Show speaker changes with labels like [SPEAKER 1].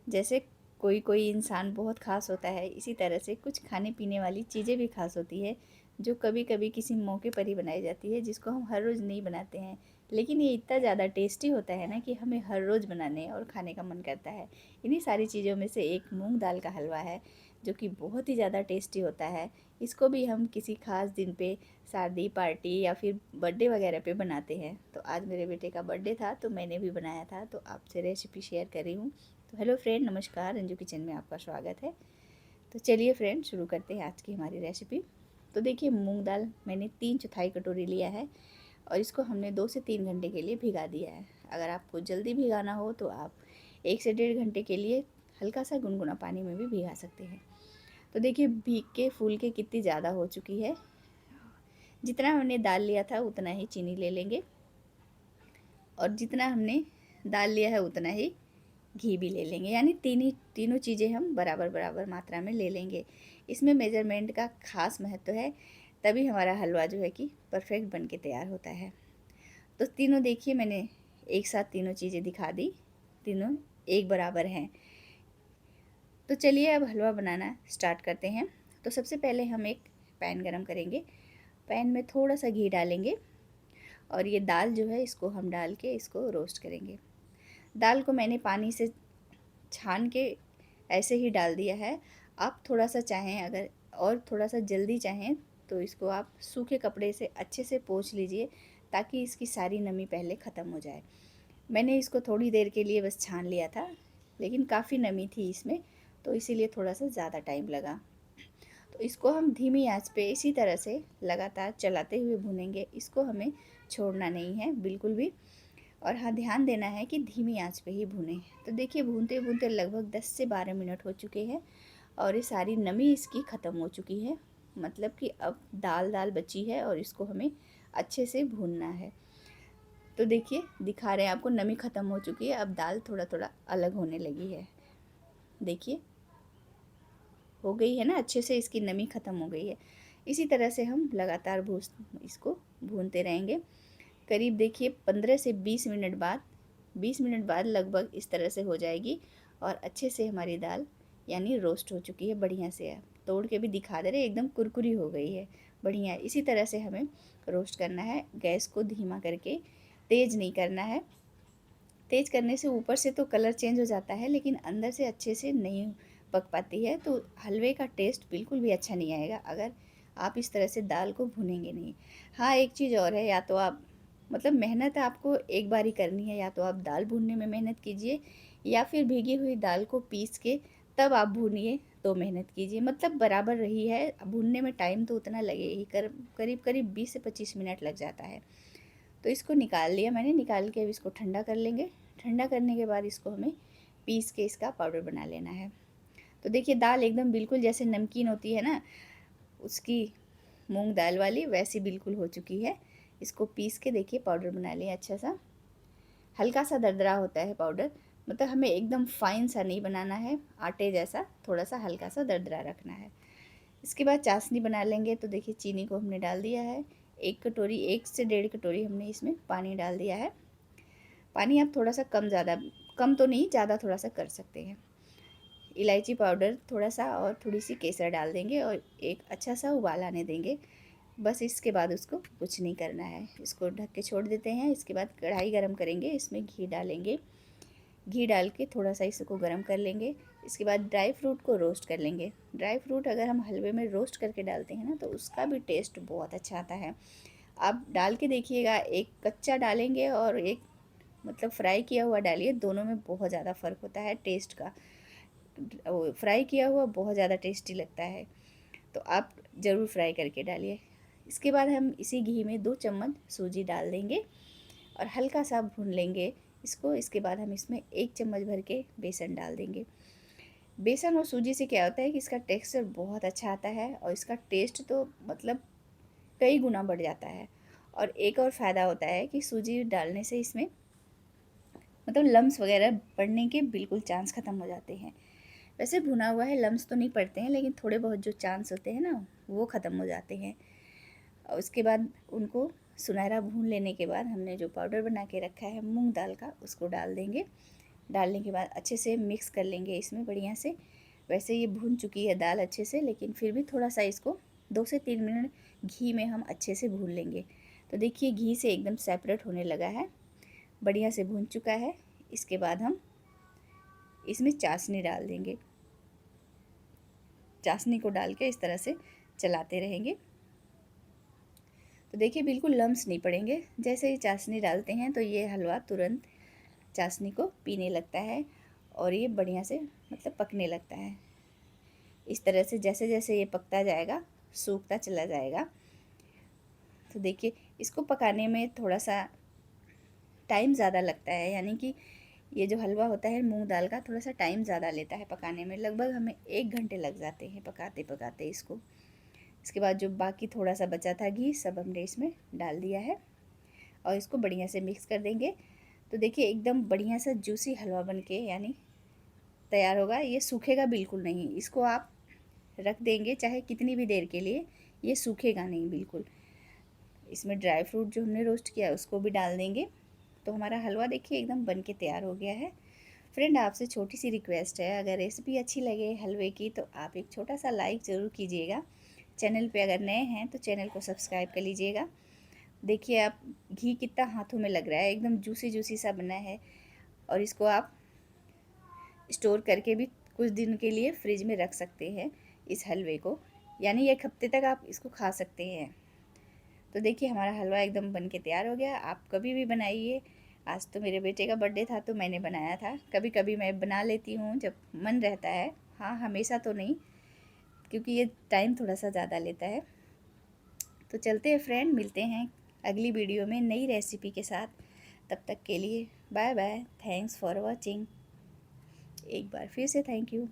[SPEAKER 1] जैसे कोई कोई इंसान बहुत ख़ास होता है, इसी तरह से कुछ खाने पीने वाली चीज़ें भी ख़ास होती है, जो कभी कभी किसी मौके पर ही बनाई जाती है, जिसको हम हर रोज़ नहीं बनाते हैं। लेकिन ये इतना ज़्यादा टेस्टी होता है ना कि हमें हर रोज़ बनाने और खाने का मन करता है। इन्हीं सारी चीज़ों में से एक मूंग दाल का हलवा है, जो कि बहुत ही ज़्यादा टेस्टी होता है। इसको भी हम किसी ख़ास दिन पे, शादी पार्टी या फिर बर्थडे वगैरह पे बनाते हैं। तो आज मेरे बेटे का बर्थडे था, तो मैंने भी बनाया था, तो आपसे रेसिपी शेयर कर रही हूँ। तो हेलो फ्रेंड, नमस्कार। अंजू किचन में आपका स्वागत है। तो चलिए फ्रेंड, शुरू करते हैं आज की हमारी रेसिपी। तो देखिए, मूंग दाल मैंने 3/4 कटोरी लिया है और इसको हमने 2 से 3 घंटे के लिए भिगा दिया है। अगर आपको जल्दी भिगाना हो तो आप 1 से 1.5 घंटे के लिए हल्का सा गुनगुना पानी में भी भिगा सकते हैं। तो देखिए, भीग के फूल के कितनी ज़्यादा हो चुकी है। जितना हमने दाल लिया था उतना ही चीनी ले लेंगे, और जितना हमने दाल लिया है उतना ही घी भी ले लेंगे, यानी तीनों चीज़ें हम बराबर बराबर मात्रा में ले लेंगे। इसमें मेज़रमेंट का ख़ास महत्व है, तभी हमारा हलवा जो है कि परफेक्ट बन के तैयार होता है। तो तीनों देखिए, मैंने एक साथ तीनों चीज़ें दिखा दी, तीनों एक बराबर हैं। तो चलिए अब हलवा बनाना स्टार्ट करते हैं। तो सबसे पहले हम एक पैन गरम करेंगे। पैन में थोड़ा सा घी डालेंगे और ये दाल जो है इसको हम डाल के इसको रोस्ट करेंगे। दाल को मैंने पानी से छान के ऐसे ही डाल दिया है। आप थोड़ा सा चाहें, अगर और थोड़ा सा जल्दी चाहें, तो इसको आप सूखे कपड़े से अच्छे से पोंछ लीजिए, ताकि इसकी सारी नमी पहले ख़त्म हो जाए। मैंने इसको थोड़ी देर के लिए बस छान लिया था, लेकिन काफ़ी नमी थी इसमें, तो इसीलिए थोड़ा सा ज़्यादा टाइम लगा। तो इसको हम धीमी आंच पे इसी तरह से लगातार चलाते हुए भूनेंगे। इसको हमें छोड़ना नहीं है बिल्कुल भी। और हाँ, ध्यान देना है कि धीमी आंच पे ही भूनें। तो देखिए, भूनते भूनते लगभग 10 से 12 मिनट हो चुके हैं और ये सारी नमी इसकी ख़त्म हो चुकी है। मतलब कि अब दाल दाल बची है और इसको हमें अच्छे से भूनना है। तो देखिए, दिखा रहे हैं आपको, नमी ख़त्म हो चुकी है। अब दाल थोड़ा थोड़ा अलग होने लगी है। देखिए, हो गई है ना, अच्छे से इसकी नमी ख़त्म हो गई है। इसी तरह से हम लगातार इसको भूनते रहेंगे। करीब देखिए 15 से 20 मिनट बाद लगभग इस तरह से हो जाएगी और अच्छे से हमारी दाल यानी रोस्ट हो चुकी है बढ़िया से। है तोड़ के भी दिखा दे रहे, एकदम कुरकुरी हो गई है बढ़िया। इसी तरह से हमें रोस्ट करना है। गैस को धीमा करके, तेज़ नहीं करना है। तेज़ करने से ऊपर से तो कलर चेंज हो जाता है, लेकिन अंदर से अच्छे से नहीं पक पाती है, तो हलवे का टेस्ट बिल्कुल भी अच्छा नहीं आएगा अगर आप इस तरह से दाल को भुनेंगे नहीं। हाँ, एक चीज़ और है, या तो आप, मतलब मेहनत आपको एक बार ही करनी है, या तो आप दाल भूनने में मेहनत कीजिए, या फिर भीगी हुई दाल को पीस के तब आप भूनिए तो मेहनत कीजिए। मतलब बराबर रही है, भूनने में टाइम तो उतना लगे ही, करीब करीब 20 से 25 मिनट लग जाता है। तो इसको निकाल लिया मैंने। निकाल के अब इसको ठंडा कर लेंगे। ठंडा करने के बाद इसको हमें पीस के इसका पाउडर बना लेना है। तो देखिए, दाल एकदम बिल्कुल जैसे नमकीन होती है ना, उसकी, मूंग दाल वाली, वैसी बिल्कुल हो चुकी है। इसको पीस के देखिए पाउडर बना लिया अच्छा सा। हल्का सा दरदरा होता है पाउडर, मतलब हमें एकदम फाइन सा नहीं बनाना है, आटे जैसा, थोड़ा सा हल्का सा दरदरा रखना है। इसके बाद चाशनी बना लेंगे। तो देखिए, चीनी को हमने डाल दिया है। 1 से 1.5 कटोरी हमने इसमें पानी डाल दिया है। पानी आप थोड़ा सा कम ज़्यादा, कम तो नहीं, ज़्यादा थोड़ा सा कर सकते हैं। इलायची पाउडर थोड़ा सा और थोड़ी सी केसर डाल देंगे और एक अच्छा सा उबाल आने देंगे। बस इसके बाद उसको कुछ नहीं करना है, इसको ढक के छोड़ देते हैं। इसके बाद कढ़ाई गरम करेंगे, इसमें घी डालेंगे। घी डाल के थोड़ा सा इसको गरम कर लेंगे। इसके बाद ड्राई फ्रूट को रोस्ट कर लेंगे। ड्राई फ्रूट अगर हम हलवे में रोस्ट करके डालते हैं ना, तो उसका भी टेस्ट बहुत अच्छा आता है। आप डाल के देखिएगा, एक कच्चा डालेंगे और एक, मतलब फ्राई किया हुआ डालिए, दोनों में बहुत ज़्यादा फ़र्क होता है टेस्ट का। वो फ्राई किया हुआ बहुत ज़्यादा टेस्टी लगता है, तो आप ज़रूर फ्राई करके डालिए। इसके बाद हम इसी घी में 2 चम्मच सूजी डाल देंगे और हल्का सा भून लेंगे इसको। इसके बाद हम इसमें 1 चम्मच भर के बेसन डाल देंगे। बेसन और सूजी से क्या होता है कि इसका टेक्सचर बहुत अच्छा आता है और इसका टेस्ट तो मतलब कई गुना बढ़ जाता है। और एक और फ़ायदा होता है कि सूजी डालने से इसमें, मतलब लम्स वगैरह पड़ने के बिल्कुल चांस ख़त्म हो जाते हैं। वैसे भुना हुआ है, लम्स तो नहीं पड़ते हैं, लेकिन थोड़े बहुत जो चांस होते हैं ना, वो ख़त्म हो जाते हैं। और उसके बाद उनको सुनहरा भून लेने के बाद हमने जो पाउडर बना के रखा है मूंग दाल का, उसको डाल देंगे। डालने के बाद अच्छे से मिक्स कर लेंगे इसमें बढ़िया से। वैसे ये भून चुकी है दाल अच्छे से, लेकिन फिर भी थोड़ा सा इसको 2 से 3 मिनट घी में हम अच्छे से भून लेंगे। तो देखिए घी से एकदम सेपरेट होने लगा है, बढ़िया से भून चुका है। इसके बाद हम इसमें चाशनी डाल देंगे। चाशनी को डाल के इस तरह से चलाते रहेंगे। तो देखिए बिल्कुल लम्स नहीं पड़ेंगे। जैसे ही चाशनी डालते हैं तो ये हलवा तुरंत चाशनी को पीने लगता है और ये बढ़िया से मतलब पकने लगता है। इस तरह से जैसे जैसे ये पकता जाएगा, सूखता चला जाएगा। तो देखिए इसको पकाने में थोड़ा सा टाइम ज़्यादा लगता है, यानी कि ये जो हलवा होता है मूंग दाल का थोड़ा सा टाइम ज़्यादा लेता है पकाने में। लगभग हमें 1 घंटे लग जाते हैं पकाते पकाते इसको। इसके बाद जो बाकी थोड़ा सा बचा था घी सब हमने इसमें डाल दिया है और इसको बढ़िया से मिक्स कर देंगे। तो देखिए एकदम बढ़िया सा जूसी हलवा बन के यानी तैयार होगा। ये सूखेगा बिल्कुल नहीं, इसको आप रख देंगे चाहे कितनी भी देर के लिए, ये सूखेगा नहीं बिल्कुल। इसमें ड्राई फ्रूट जो हमने रोस्ट किया उसको भी डाल देंगे। तो हमारा हलवा देखिए एकदम बन के तैयार हो गया है। फ्रेंड आपसे छोटी सी रिक्वेस्ट है, अगर रेसिपी अच्छी लगे हलवे की तो आप एक छोटा सा लाइक ज़रूर कीजिएगा। चैनल पे अगर नए हैं तो चैनल को सब्सक्राइब कर लीजिएगा। देखिए आप घी कितना हाथों में लग रहा है, एकदम जूसी जूसी सा बना है। और इसको आप स्टोर करके भी कुछ दिन के लिए फ्रिज में रख सकते हैं इस हलवे को, यानी 1 हफ्ते तक आप इसको खा सकते हैं। तो देखिए हमारा हलवा एकदम बन के तैयार हो गया। आप कभी भी बनाइए। आज तो मेरे बेटे का बर्थडे था तो मैंने बनाया था। कभी कभी मैं बना लेती हूँ जब मन रहता है, हाँ हमेशा तो नहीं, क्योंकि ये टाइम थोड़ा सा ज़्यादा लेता है। तो चलते हैं फ्रेंड, मिलते हैं अगली वीडियो में नई रेसिपी के साथ। तब तक के लिए bye bye, thanks for watching. एक बार फिर से थैंक यू।